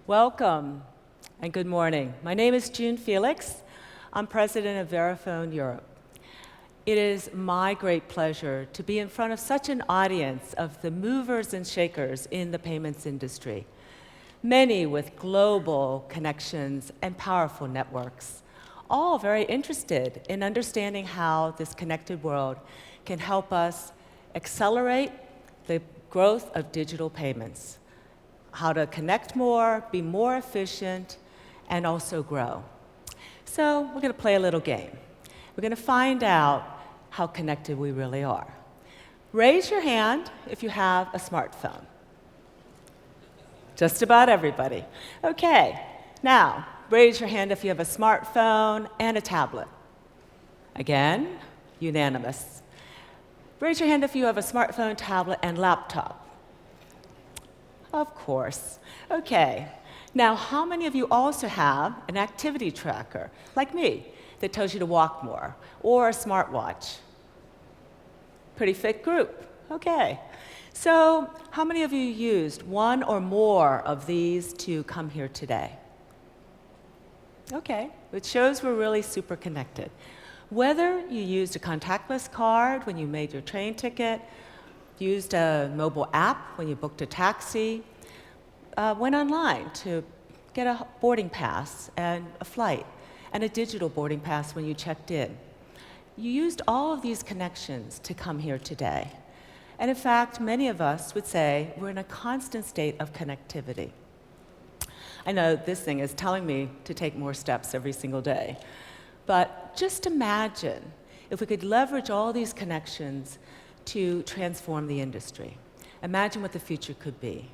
Welcome and good morning. My name is Felix. I'm president of Verifone Europe. It is my great pleasure to be in front of such an audience of the movers and shakers in the payments industry, many with global connections and powerful networks, all very interested in understanding how this connected world can help us accelerate the growth of digital payments, how to connect more, be more efficient, and also grow. So we're going to play a little game. We're going to find out how connected we really are. Raise your hand if you have a smartphone. Just about everybody. Okay, now raise your hand if you have a smartphone and a tablet. Again, unanimous. Raise your hand if you have a smartphone, tablet, and laptop. Of course. Okay. Now, how many of you also have an activity tracker, like me, that tells you to walk more, or a smartwatch? Pretty fit group. Okay. So, how many of you used one or more of these to come here today? Okay. It shows we're really super connected. Whether you used a contactless card when you made your train ticket, used a mobile app when you booked a taxi, went online to get a boarding pass and a flight, and a digital boarding pass when you checked in. You used all of these connections to come here today. And in fact, many of us would say we're in a constant state of connectivity. I know this thing is telling me to take more steps every single day. But just imagine if we could leverage all these connections to transform the industry. Imagine what the future could be.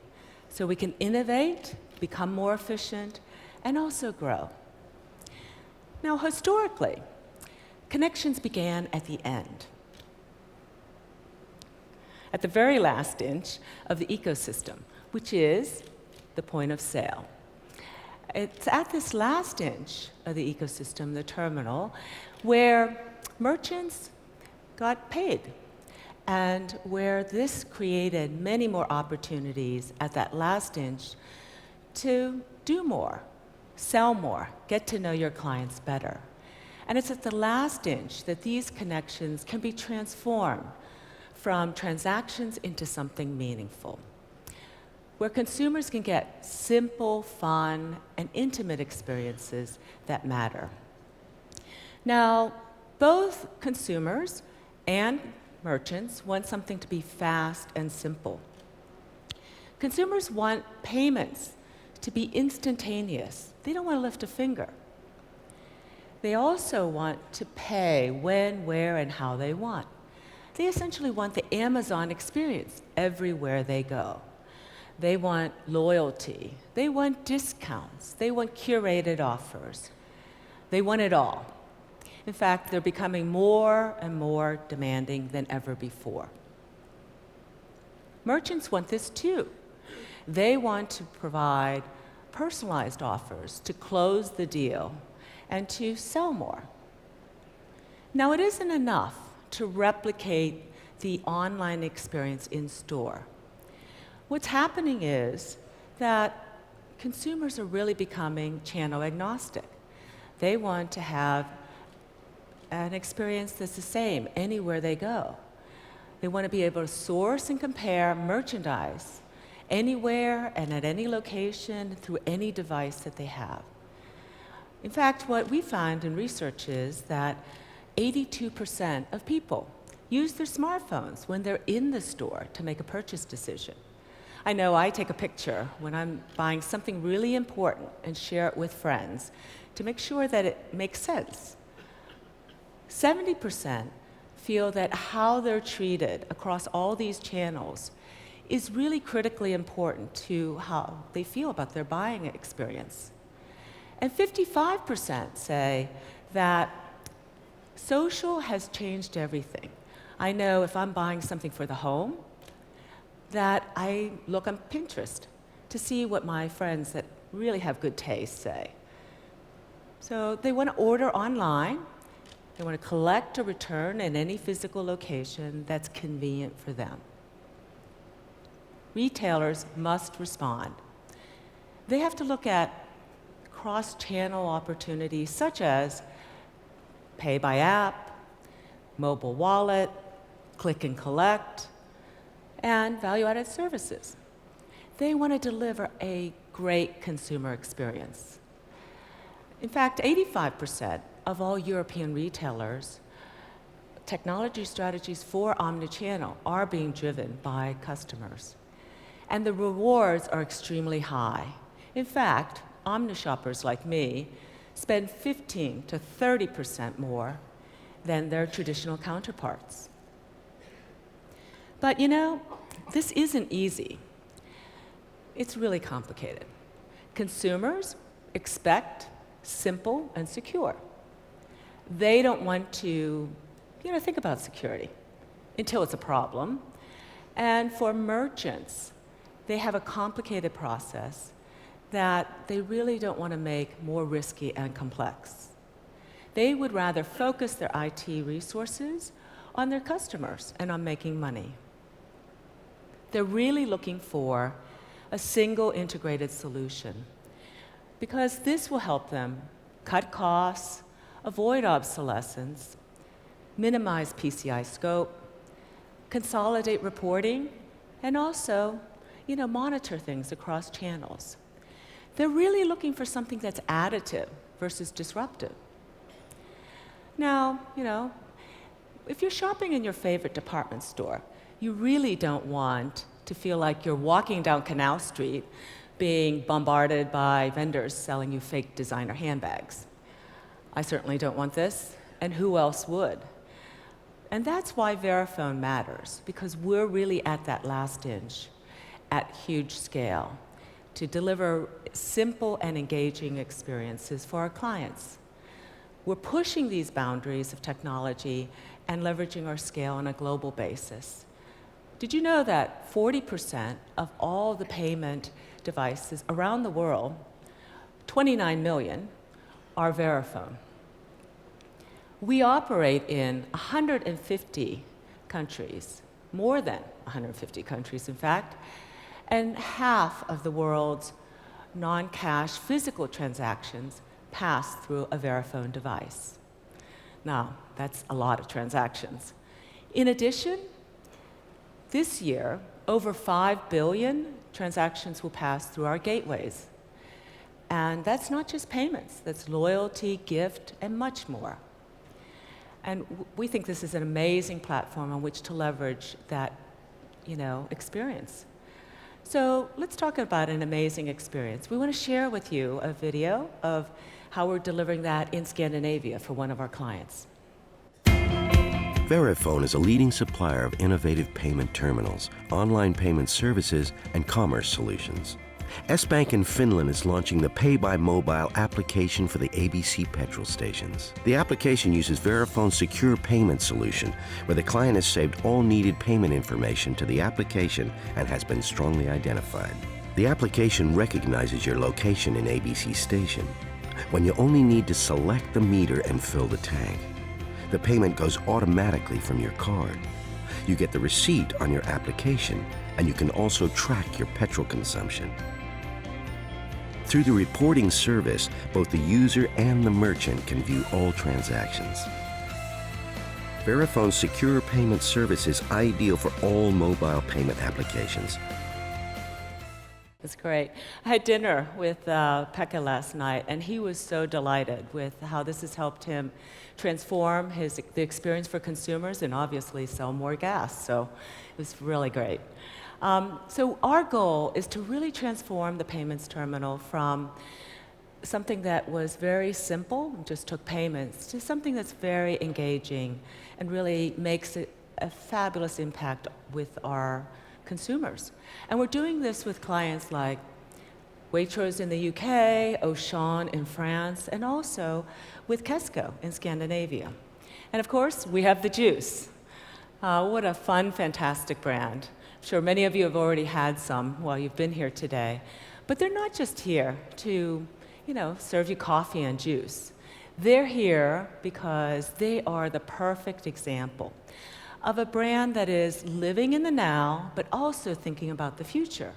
So we can innovate, become more efficient, and also grow. Now, historically, connections began at the end, at the very last inch of the ecosystem, which is the point of sale. It's at this last inch of the ecosystem, the terminal, where merchants got paid, and where this created many more opportunities at that last inch to do more, sell more, get to know your clients better. And it's at the last inch that these connections can be transformed from transactions into something meaningful, where consumers can get simple, fun, and intimate experiences that matter. Now, both consumers and merchants want something to be fast and simple. Consumers want payments to be instantaneous. They don't want to lift a finger. They also want to pay when, where, and how they want. They essentially want the Amazon experience everywhere they go. They want loyalty. They want discounts. They want curated offers. They want it all. In fact, they're becoming more and more demanding than ever before. Merchants want this too. They want to provide personalized offers to close the deal and to sell more. Now, it isn't enough to replicate the online experience in store. What's happening is that consumers are really becoming channel agnostic. They want to have an experience that's the same anywhere they go. They want to be able to source and compare merchandise anywhere and at any location through any device that they have. In fact, what we find in research is that 82% of people use their smartphones when they're in the store to make a purchase decision. I know I take a picture when I'm buying something really important and share it with friends to make sure that it makes sense. 70% feel that how they're treated across all these channels is really critically important to how they feel about their buying experience. And 55% say that social has changed everything. I know if I'm buying something for the home, that I look on Pinterest to see what my friends that really have good taste say. So they want to order online. They want to collect or return in any physical location that's convenient for them. Retailers must respond. they have to look at cross-channel opportunities such as pay by app, mobile wallet, click and collect, and value-added services. They want to deliver a great consumer experience. In fact, 85% of all European retailers, technology strategies for omnichannel are being driven by customers. And the rewards are extremely high. In fact, omnishoppers like me spend 15 to 30% more than their traditional counterparts. But you know, this isn't easy. It's really complicated. Consumers expect simple and secure. They don't want to, think about security until it's a problem. And for merchants, they have a complicated process that they really don't want to make more risky and complex. They would rather focus their IT resources on their customers and on making money. They're really looking for a single integrated solution because this will help them cut costs, avoid obsolescence, minimize PCI scope, consolidate reporting, and also, monitor things across channels. They're really looking for something that's additive versus disruptive. Now, if you're shopping in your favorite department store, you really don't want to feel like you're walking down Canal Street being bombarded by vendors selling you fake designer handbags. I certainly don't want this, and who else would? And that's why Verifone matters, because we're really at that last inch, at huge scale, to deliver simple and engaging experiences for our clients. We're pushing these boundaries of technology and leveraging our scale on a global basis. Did you know that 40% of all the payment devices around the world, 29 million, are Verifone? We operate in 150 countries, more than 150 countries, in fact, and half of the world's non-cash physical transactions pass through a Verifone device. Now, that's a lot of transactions. In addition, this year, over 5 billion transactions will pass through our gateways. And that's not just payments, that's loyalty, gift, and much more. And we think this is an amazing platform on which to leverage that, experience. So let's talk about an amazing experience. We want to share with you a video of how we're delivering that in Scandinavia for one of our clients. Verifone is a leading supplier of innovative payment terminals, online payment services, and commerce solutions. S-Bank in Finland is launching the Pay by Mobile application for the ABC petrol stations. The application uses Verifone's secure payment solution, where the client has saved all needed payment information to the application and has been strongly identified. The application recognizes your location in ABC station, when you only need to select the meter and fill the tank. The payment goes automatically from your card. You get the receipt on your application, and you can also track your petrol consumption. Through the reporting service, both the user and the merchant can view all transactions. Verifone's secure payment service is ideal for all mobile payment applications. It's great. I had dinner with Pekka last night, and he was so delighted with how this has helped him transform the experience for consumers and obviously sell more gas. So it was really great. So our goal is to really transform the payments terminal from something that was very simple, just took payments, to something that's very engaging and really makes it a fabulous impact with our consumers. And we're doing this with clients like Waitrose in the UK, Auchan in France, and also with Kesko in Scandinavia. And of course, we have the juice. What a fun, fantastic brand. I'm sure many of you have already had some while you've been here today. But they're not just here to, serve you coffee and juice. They're here because they are the perfect example of a brand that is living in the now, but also thinking about the future.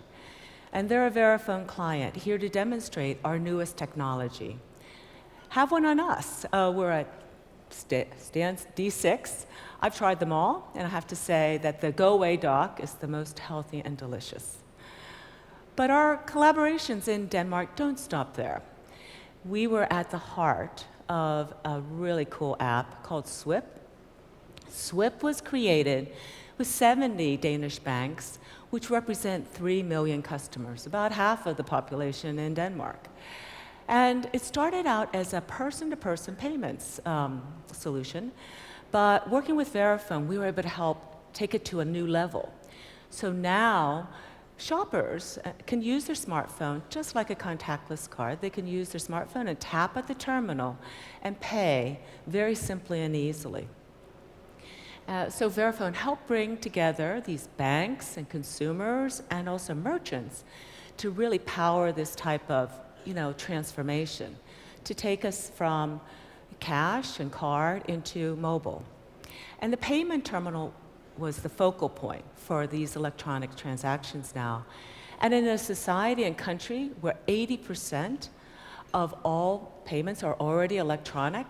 and they're a Verifone client here to demonstrate our newest technology. Have one on us. We're at stand D6. I've tried them all, and I have to say that the go-away dock is the most healthy and delicious. But our collaborations in Denmark don't stop there. We were at the heart of a really cool app called Swip. Swip was created with 70 Danish banks, which represent 3 million customers, about half of the population in Denmark. And it started out as a person-to-person payments solution, but working with Verifone, we were able to help take it to a new level. So now, shoppers can use their smartphone just like a contactless card. They can use their smartphone and tap at the terminal and pay very simply and easily. So Verifone helped bring together these banks and consumers and also merchants to really power this type of transformation, to take us from cash and card into mobile. And the payment terminal was the focal point for these electronic transactions now. And in a society and country where 80% of all payments are already electronic,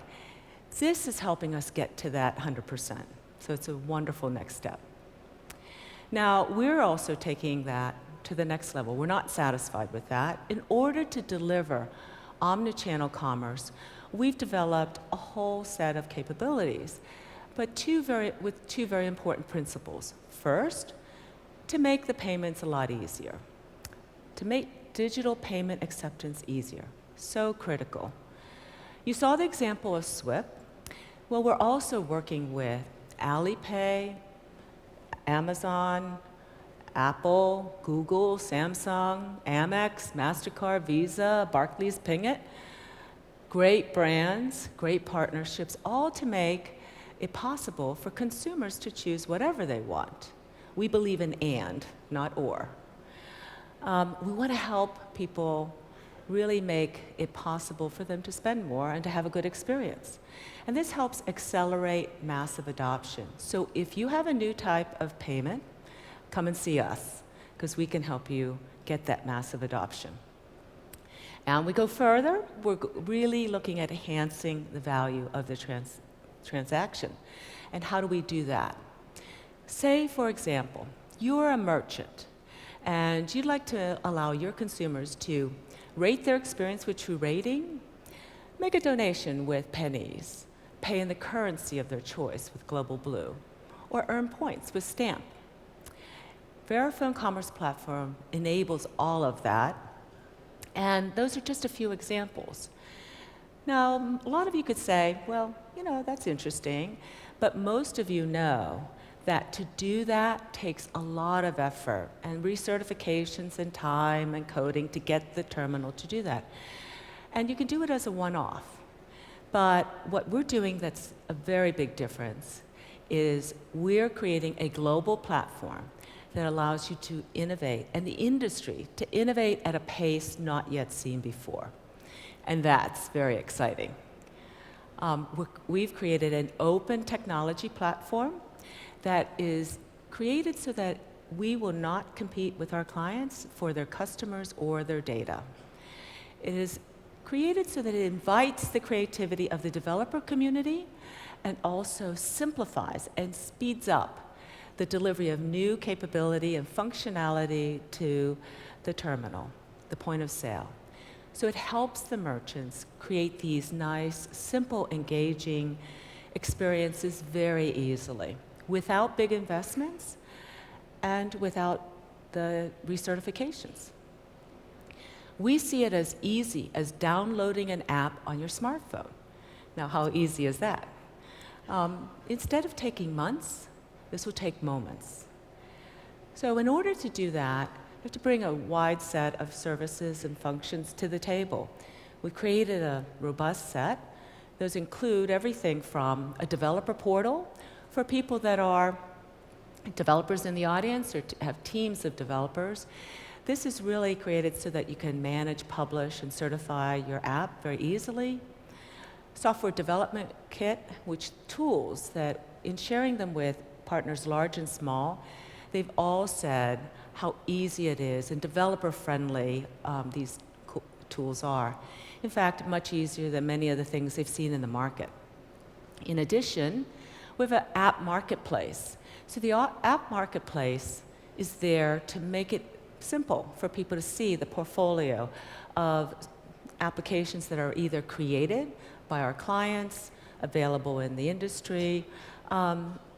this is helping us get to that 100%. So it's a wonderful next step. Now, we're also taking that to the next level. We're not satisfied with that. In order to deliver omnichannel commerce, we've developed a whole set of capabilities, but with two very important principles. First, to make the payments a lot easier, to make digital payment acceptance easier. So critical. You saw the example of Swip. Well, we're also working with Alipay, Amazon, Apple, Google, Samsung, Amex, MasterCard, Visa, Barclays, Ping It. Great brands, great partnerships, all to make it possible for consumers to choose whatever they want. We believe in and, not or. We want to help people really make it possible for them to spend more and to have a good experience. And this helps accelerate massive adoption. So if you have a new type of payment, come and see us, because we can help you get that massive adoption. And we go further, we're really looking at enhancing the value of the transaction. And how do we do that? Say, for example, you're a merchant, and you'd like to allow your consumers to rate their experience with True Rating, make a donation with pennies, pay in the currency of their choice with Global Blue, or earn points with Stamp. Verifone Commerce Platform enables all of that, and those are just a few examples. Now, a lot of you could say, well, that's interesting, but most of you know that to do that takes a lot of effort and recertifications and time and coding to get the terminal to do that. And you can do it as a one-off. But what we're doing that's a very big difference is we're creating a global platform that allows you to innovate, and the industry to innovate at a pace not yet seen before. And that's very exciting. We've created an open technology platform that is created so that we will not compete with our clients for their customers or their data. It is created so that it invites the creativity of the developer community and also simplifies and speeds up the delivery of new capability and functionality to the terminal, the point of sale. So it helps the merchants create these nice, simple, engaging experiences very easily, without big investments and without the recertifications. We see it as easy as downloading an app on your smartphone. Now, how easy is that? Instead of taking months, this will take moments. So in order to do that, you have to bring a wide set of services and functions to the table. We created a robust set. Those include everything from a developer portal for people that are developers in the audience or have teams of developers. This is really created so that you can manage, publish, and certify your app very easily. Software development kit, which tools that in sharing them with partners large and small, they've all said how easy it is and developer-friendly these tools are. In fact, much easier than many of the things they've seen in the market. In addition, we have an app marketplace. So the app marketplace is there to make it simple for people to see the portfolio of applications that are either created by our clients, available in the industry,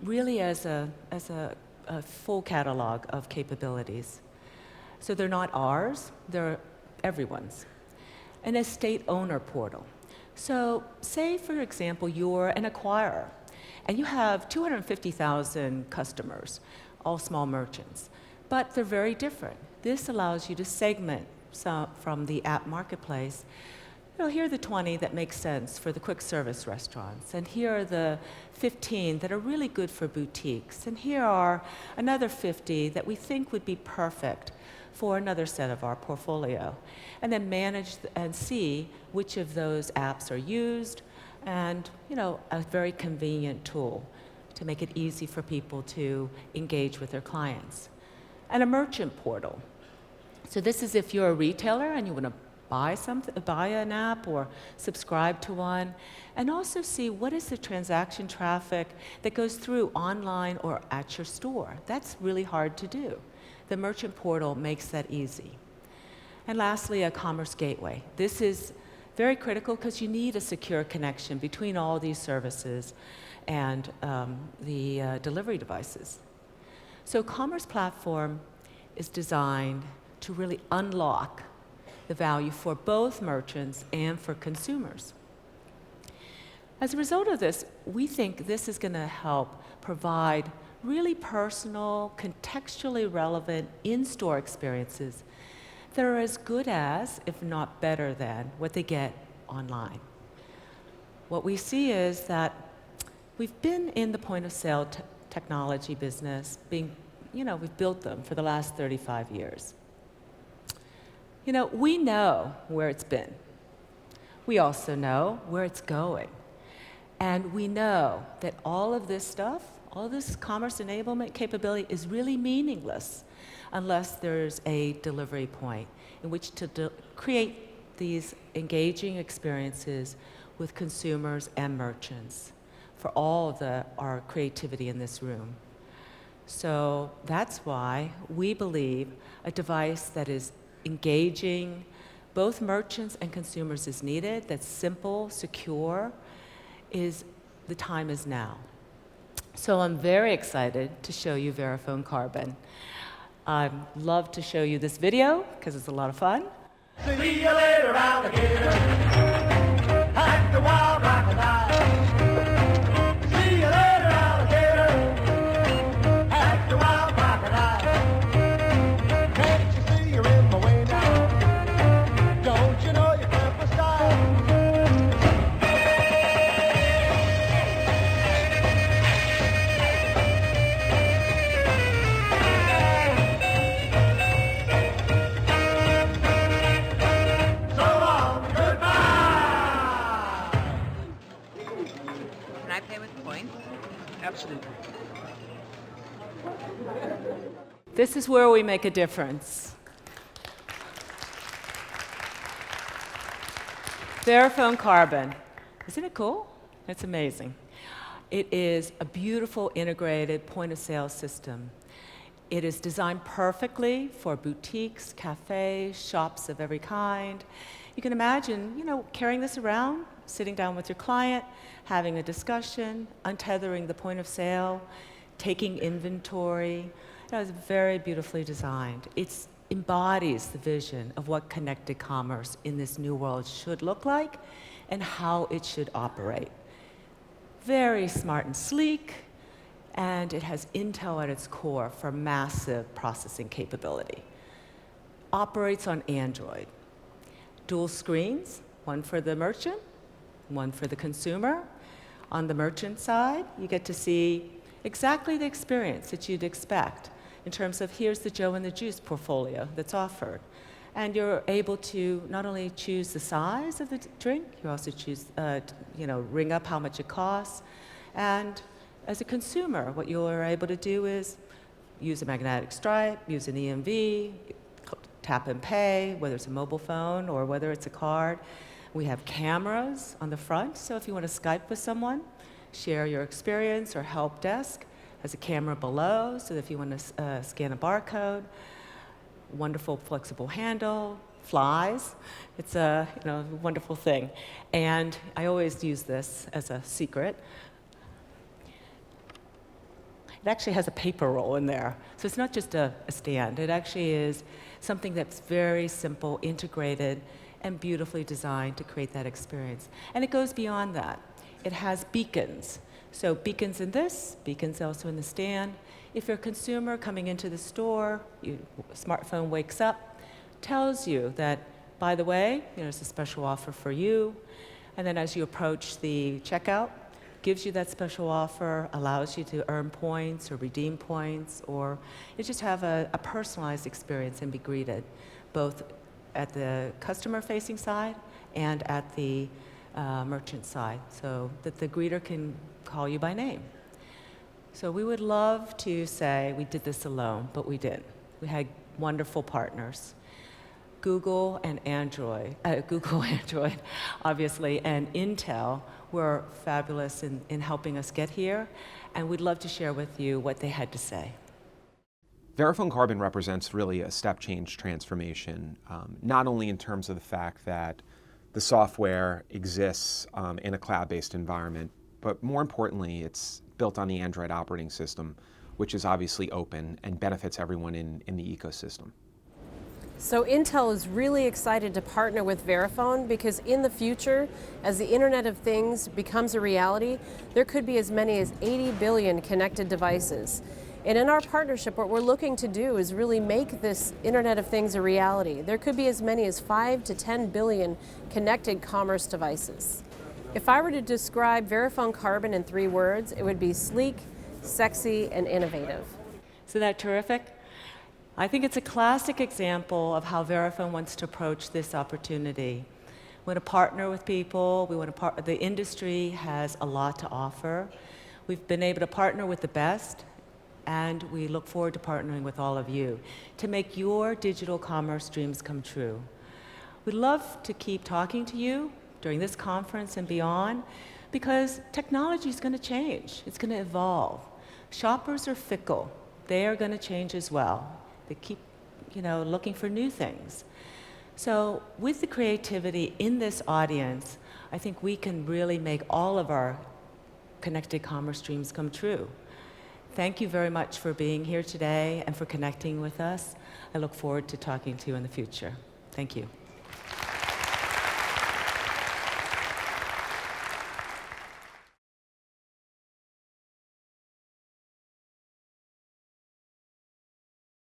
really as a full catalog of capabilities. So they're not ours, they're everyone's. An estate owner portal. So say, for example, you're an acquirer, and you have 250,000 customers, all small merchants, but they're very different. This allows you to segment from the app marketplace. Here are the 20 that make sense for the quick service restaurants, and here are the 15 that are really good for boutiques, and here are another 50 that we think would be perfect for another set of our portfolio. And then manage and see which of those apps are used, and a very convenient tool to make it easy for people to engage with their clients. And a merchant portal. So this is if you're a retailer and you want to buy an app or subscribe to one, and also see what is the transaction traffic that goes through online or at your store. That's really hard to do. The merchant portal makes that easy. And lastly, a commerce gateway. This is very critical because you need a secure connection between all these services and the delivery devices. So Commerce Platform is designed to really unlock the value for both merchants and for consumers. As a result of this, we think this is going to help provide really personal, contextually relevant in-store experiences that are as good as, if not better than, what they get online. What we see is that we've been in the point-of-sale technology business, we've built them for the last 35 years. We know where it's been. We also know where it's going. And we know that all of this stuff, all this commerce enablement capability is really meaningless unless there's a delivery point in which to create these engaging experiences with consumers and merchants for all of our creativity in this room. So that's why we believe a device that is engaging both merchants and consumers is needed, that's simple, secure, the time is now. So I'm very excited to show you Verifone Carbon. I'd love to show you this video because it's a lot of fun. See you later, alligator. At the wild crocodile. See you later, alligator. At the wild crocodile. Can't you see you're in my way now? Don't you know your purple style? Can I pay with points? Absolutely. This is where we make a difference. Verifone Carbon. Isn't it cool? It's amazing. It is a beautiful integrated point-of-sale system. It is designed perfectly for boutiques, cafes, shops of every kind. You can imagine, carrying this around, sitting down with your client, having a discussion, untethering the point of sale, taking inventory. It's very beautifully designed. It embodies the vision of what connected commerce in this new world should look like and how it should operate. Very smart and sleek, and it has Intel at its core for massive processing capability. Operates on Android. Dual screens, one for the merchant, one for the consumer. On the merchant side, you get to see exactly the experience that you'd expect in terms of here's the Joe and the Juice portfolio that's offered. And you're able to not only choose the size of the drink, you also choose, ring up how much it costs. And as a consumer, what you're able to do is use a magnetic stripe, use an EMV, tap and pay, whether it's a mobile phone or whether it's a card. We have cameras on the front, so if you want to Skype with someone, share your experience, or help desk has a camera below, so if you want to scan a barcode. Wonderful flexible handle, flies. It's a wonderful thing. And I always use this as a secret. It actually has a paper roll in there. So it's not just a stand. It actually is something that's very simple, integrated, and beautifully designed to create that experience. And it goes beyond that. It has beacons. So beacons in this, beacons also in the stand. If you're a consumer coming into the store, your smartphone wakes up, tells you that, by the way, there's a special offer for you. And then as you approach the checkout, gives you that special offer, allows you to earn points or redeem points, or you just have a personalized experience and be greeted, both at the customer-facing side and at the merchant side, so that the greeter can call you by name. So we would love to say we did this alone, but we didn't. We had wonderful partners. Google Android, obviously, and Intel were fabulous in helping us get here, and we'd love to share with you what they had to say. Verifone Carbon represents really a step change transformation, not only in terms of the fact that the software exists in a cloud-based environment, but more importantly, it's built on the Android operating system, which is obviously open and benefits everyone in the ecosystem. So Intel is really excited to partner with Verifone because in the future, as the Internet of Things becomes a reality, there could be as many as 80 billion connected devices. And in our partnership, what we're looking to do is really make this Internet of Things a reality. There could be as many as 5 to 10 billion connected commerce devices. If I were to describe Verifone Carbon in 3 words, it would be sleek, sexy, and innovative. Isn't that terrific? I think it's a classic example of how Verifone wants to approach this opportunity. We want to partner with people. The industry has a lot to offer. We've been able to partner with the best, and we look forward to partnering with all of you to make your digital commerce dreams come true. We'd love to keep talking to you during this conference and beyond, because technology is going to change. It's going to evolve. Shoppers are fickle. They are going to change as well. They keep, looking for new things. So with the creativity in this audience, I think we can really make all of our connected commerce dreams come true. Thank you very much for being here today and for connecting with us. I look forward to talking to you in the future. Thank you.